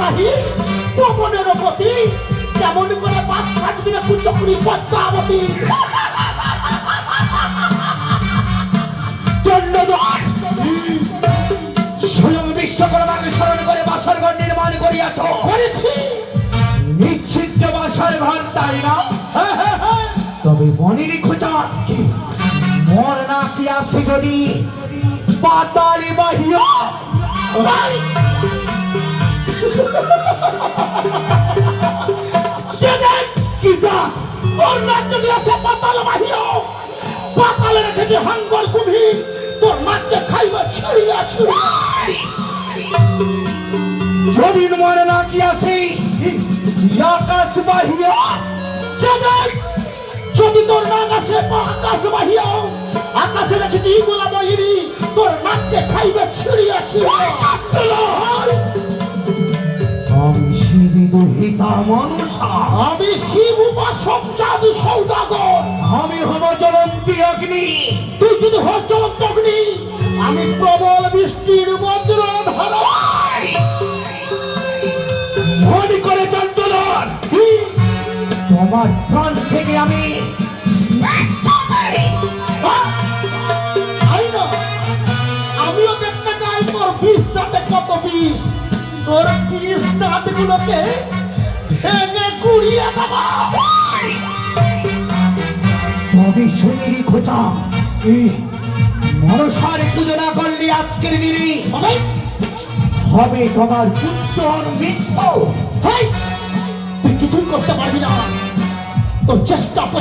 নাহি পবনের প্রতি কেমন করে বাস কাটবি না কুচকরি পদ্মাবতী চন্দ্রদ্বার স্বয়ং বিশ্বকর্মাকে স্মরণ করে বাসার ঘর নির্মাণ করিয়াছ। করেছি নিশ্চিত বাসার ঘর তাই না? তবে মনিরি খোঁজা মর না কি আসে যদি পাতালি বাহিয়া কিটা তোর নাচ যদি আসে পাতাল বাহির পাতালে রেখেছে হাঙ্গর কুমির তোর নাচকে খাইবে ছিড়িয়া ছিড়িয়া যদি মর না কি আসে আকাশ বাহিয়া যদি তোর নাক আসে আকাশ বাহিয়া আকাশে রেখেছে ইগুলা বহিরি তোর নাচকে খাইবে ছিড়িয়া ছিড়িয়া আমি শিবি দুহিতা মনুষা, আমি শিব উপাসক জাদু সৌদাগর আমি হব জ্বলন্তী অগ্নি। তুই যদি হস জ্বলন্ত অগ্নি আমি প্রবল বৃষ্টির বজ্র ধর মনে করে চন্দ্রধর তোমার প্রাণ থেকে আমি আমিও দেখতে চাই তোর বিষ দাঁতে কত বিষ তোর বিষ দাঁত গুলোকে ভেঙে গুড়িয়ে দেবো তবে শরীরই খোঁচা মনসার পুজো না করলে আজকের দিনে হবে তোমার পুত্র মৃত্যু। তুই কিছুই করতে পারবি না তোর চেষ্টা